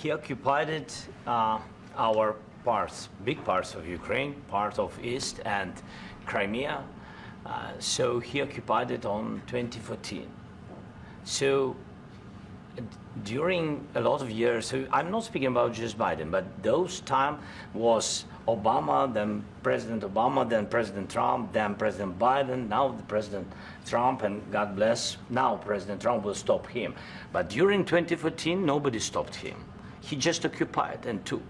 He occupied it, our parts, big parts of Ukraine, part of East and Crimea. So he occupied it on 2014. So during a lot of years, so I'm not speaking about just Biden, but those time was Obama, then President Obama, then President Trump, then President Biden, now the President Trump, and God bless, now President Trump will stop him. But during 2014, nobody stopped him. He just occupied and took.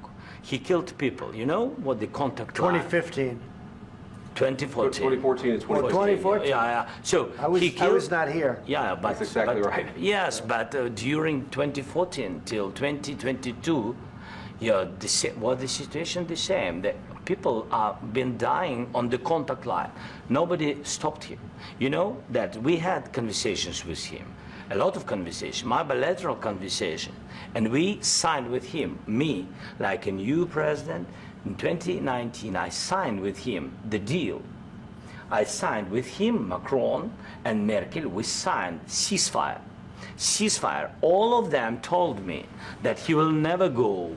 He killed people. You know what the contact line? 2015. 2014. 2014 and 2014. 2014? Yeah. So I was not here. Yeah, but that's exactly right. Yes, but during 2014 till 2022, yeah, the situation the same. The people are been dying on the contact line. Nobody stopped him. You know that we had conversations with him, a lot of conversation, my bilateral conversation, and we signed with him, me, like a new president. In 2019, I signed with him the deal. I signed with him, Macron and Merkel, we signed ceasefire. Ceasefire. All of them told me that he will never go.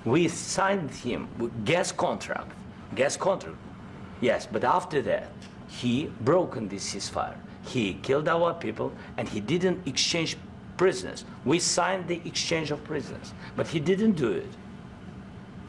We signed with him with gas contract. Yes, but after that, he broken this ceasefire. He killed our people and he didn't exchange prisoners. We signed the exchange of prisoners, but he didn't do it.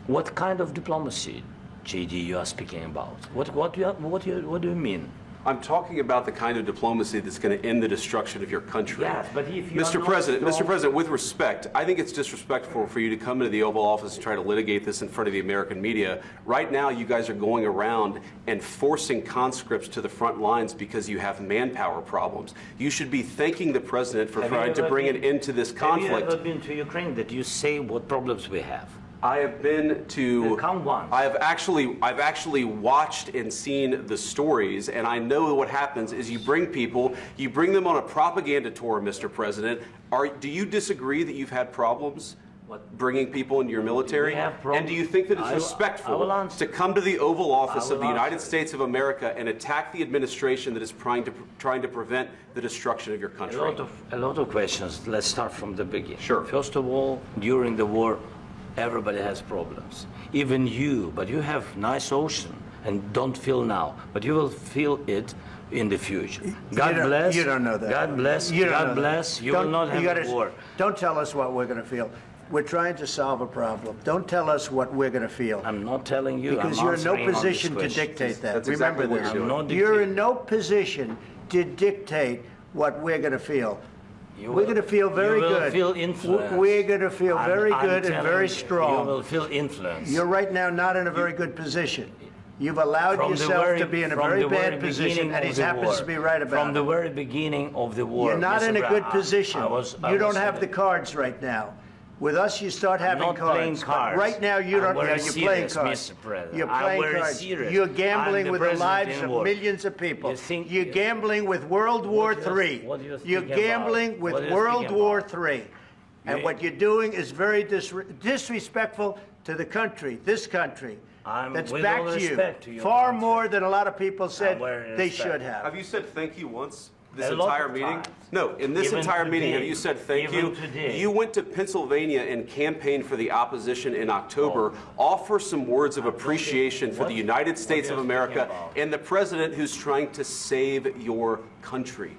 What kind of diplomacy, JD, you are speaking about? What do you mean? I'm talking about the kind of diplomacy that's going to end the destruction of your country. Yes, but if you Mr. President, with respect, I think it's disrespectful for you to come into the Oval Office and try to litigate this in front of the American media. Right now, you guys are going around and forcing conscripts to the front lines because you have manpower problems. You should be thanking the President for trying to bring an end to this conflict. Have you ever been to Ukraine that you say what problems we have? I have been to. Come once. I've actually watched and seen the stories, and I know what happens is you bring them on a propaganda tour, Mr. President. Do you disagree that you've had problems bringing people into your military? And do you think that it's respectful to come to the Oval Office of the United States of America and attack the administration that is trying to prevent the destruction of your country? A lot of questions. Let's start from the beginning. Sure. First of all, during the war, everybody has problems, even you, but you have nice ocean and don't feel now, but you will feel it in the future. God bless. You don't know that. God bless. God bless. You will not have a war. Don't tell us what we're going to feel. We're trying to solve a problem. Don't tell us what we're going to feel. I'm not telling you. Because you're in no position to dictate that. That's Remember exactly what this. You're in no position to dictate what we're going to feel. We're going to feel very good. You will feel influence. We're going to feel very good and very strong. You will feel influence. You're right now not in a very good position. You've allowed yourself to be in a very bad position, and he happens to be right about it. From the very beginning of the war. You're not in a good position. You don't have the cards right now. With us, you start having cards. But right now, you don't. You're playing cards. You're playing cards. You're gambling with the lives of millions of people. You're gambling with World War III. You're gambling with World War III. And what you're doing is very disrespectful to the country, this country, that's back to you, far more than a lot of people said they should have. Have you said thank you once? This entire meeting? No, in this entire meeting, have you said thank you? You went to Pennsylvania and campaigned for the opposition in October. Offer some words of appreciation for the United States of America and the president who's trying to save your country.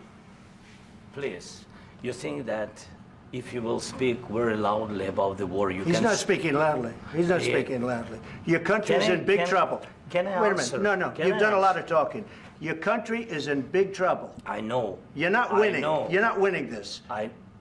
Please, you think that if you will speak very loudly about the war, you can... He's not speaking loudly. He's not speaking loudly. Your country is in big trouble. Can I Wait a minute. No. You've done a lot of talking. Your country is in big trouble. I know. You're not winning. You're not winning this.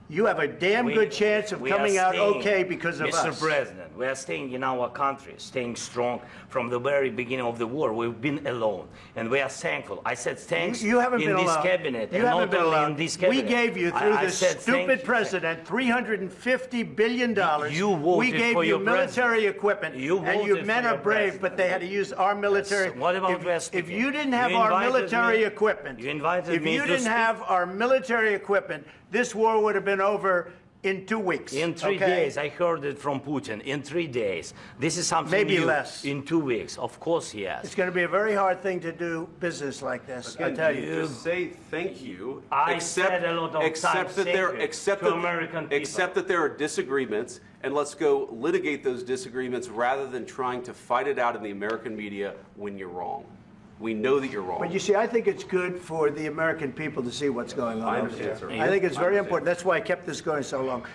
You have a damn good chance of coming out okay because of us. Mr. President, we are staying in our country, staying strong from the very beginning of the war. We've been alone, and we are thankful. I said thanks you haven't in been this alone. cabinet, you and haven't not been only alone. in this cabinet. We gave you, through this stupid president, $350 billion. You voted we gave for you your military equipment, you and your men are brave, but they had to use our military. What about if you didn't have our military equipment, if you didn't have our military equipment, this war would have been over in 2 weeks. In 3 days. I heard it from Putin. In 3 days. This is something maybe new. Less. In 2 weeks. Of course, yes. It's going to be a very hard thing to do business like this. Again, I tell you. Just say thank you. I said a lot of times except that there are disagreements, and let's go litigate those disagreements rather than trying to fight it out in the American media when you're wrong. We know that you're wrong. But you see, I think it's good for the American people to see what's going on. I understand, sir. I think it's very important. That's why I kept this going so long.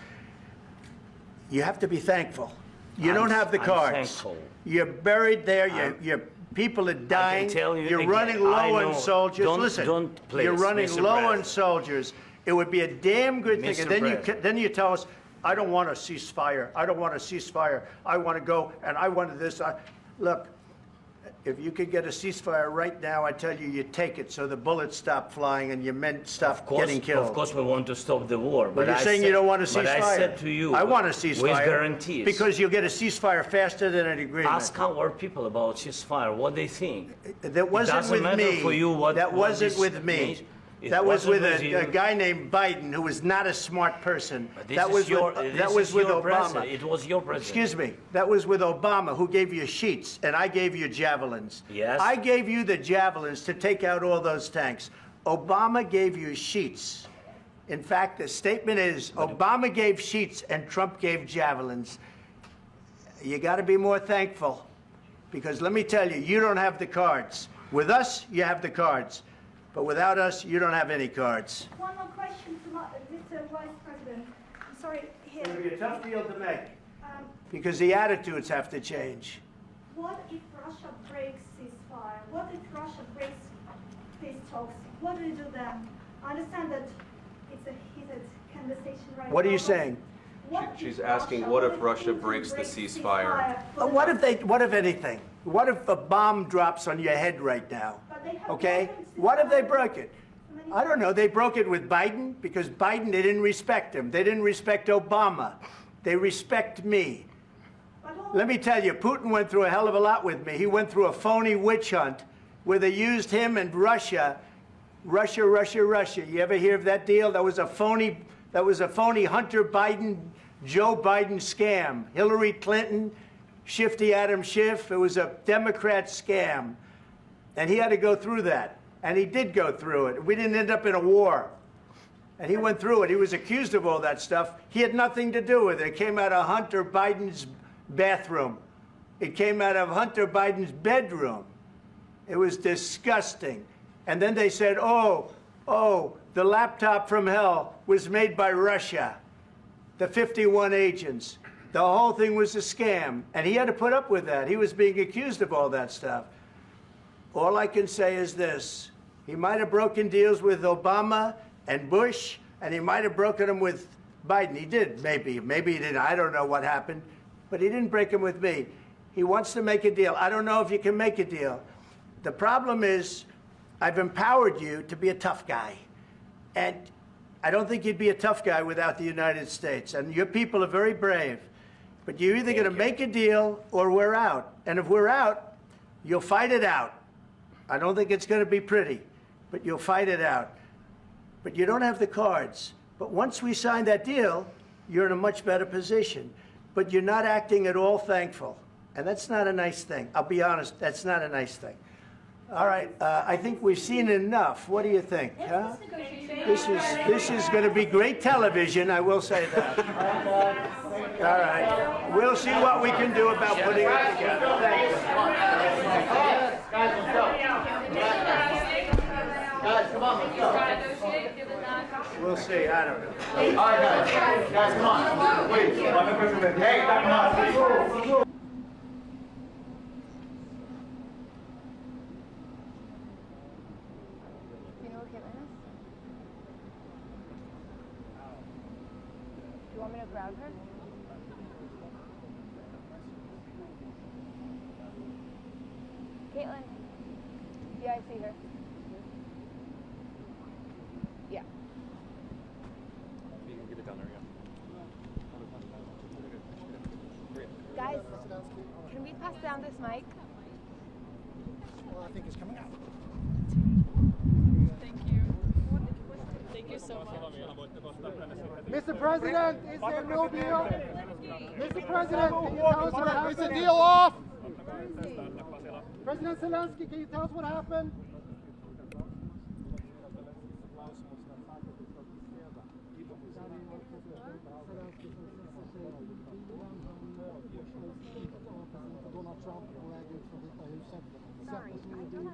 You have to be thankful. You don't have the cards. Thankful. You're buried there. Your people are dying. I can tell you You're again, running low on soldiers. Don't play you're this, running Mr. low President. on soldiers. It would be a damn good thing. Mr. And then you tell us, I don't want a ceasefire. I don't want a ceasefire. I want to go, and I wanted this. Look, if you could get a ceasefire right now, I tell you, you take it so the bullets stop flying and your men stop getting killed. Of course, we want to stop the war. But you're saying you don't want a ceasefire. But I said to you, I want a ceasefire. With guarantees. Because you'll get a ceasefire faster than an agreement. Ask our people about ceasefire, what they think. That wasn't with me. For you what, that what wasn't with me. That was with a guy named Biden, who was not a smart person. That was with Obama. President. It was your president. Excuse me. That was with Obama, who gave you sheets, and I gave you javelins. Yes. I gave you the javelins to take out all those tanks. Obama gave you sheets. In fact, the statement is Obama gave sheets and Trump gave javelins. You got to be more thankful, because let me tell you, you don't have the cards. With us, you have the cards. But without us, you don't have any cards. One more question to Mr. Vice President. I'm sorry, here. It's going to be a tough deal to make, because the attitudes have to change. What if Russia breaks ceasefire? What if Russia breaks peace talks? What do you do then? I understand that it's a heated conversation right now. What are you saying? She's asking, what if Russia breaks the ceasefire? What if anything? What if a bomb drops on your head right now? Okay? What if they broke it? I don't know. They broke it with Biden, because Biden, they didn't respect him. They didn't respect Obama. They respect me. Let me tell you, Putin went through a hell of a lot with me. He went through a phony witch hunt where they used him and Russia. Russia. You ever hear of that deal? That was a phony Hunter Biden, Joe Biden scam. Hillary Clinton, Shifty Adam Schiff. It was a Democrat scam. And he had to go through that. And he did go through it. We didn't end up in a war. And he went through it. He was accused of all that stuff. He had nothing to do with it. It came out of Hunter Biden's bathroom. It came out of Hunter Biden's bedroom. It was disgusting. And then they said, oh, the laptop from hell was made by Russia, the 51 agents. The whole thing was a scam. And he had to put up with that. He was being accused of all that stuff. All I can say is this. He might have broken deals with Obama and Bush, and he might have broken them with Biden. He did, maybe. Maybe he didn't. I don't know what happened. But he didn't break them with me. He wants to make a deal. I don't know if you can make a deal. The problem is I've empowered you to be a tough guy. And I don't think you'd be a tough guy without the United States. And your people are very brave. But you're either going to make a deal or we're out. And if we're out, you'll fight it out. I don't think it's going to be pretty, but you'll fight it out. But you don't have the cards. But once we sign that deal, you're in a much better position. But you're not acting at all thankful. And that's not a nice thing. I'll be honest, that's not a nice thing. All right, I think we've seen enough. What do you think? Huh? This is going to be great television, I will say that. All right. We'll see what we can do about putting it together. Thank you. Guys, let's go. Guys, come on, let's go. We'll see. I don't know. All right, guys. Guys, come on. Please. Hey, come on. You want me to grab her? Caitlin. Yeah, I see her. Yeah. You can get it down there, yeah. Guys, can we pass down this mic? Well, I think it's coming out. Thank you. Thank you so much. Mr. President, is there no deal? Mr. President, can you tell us what happened? Is the deal off? President Zelenskyy, can you tell us what happened? accept this new deal.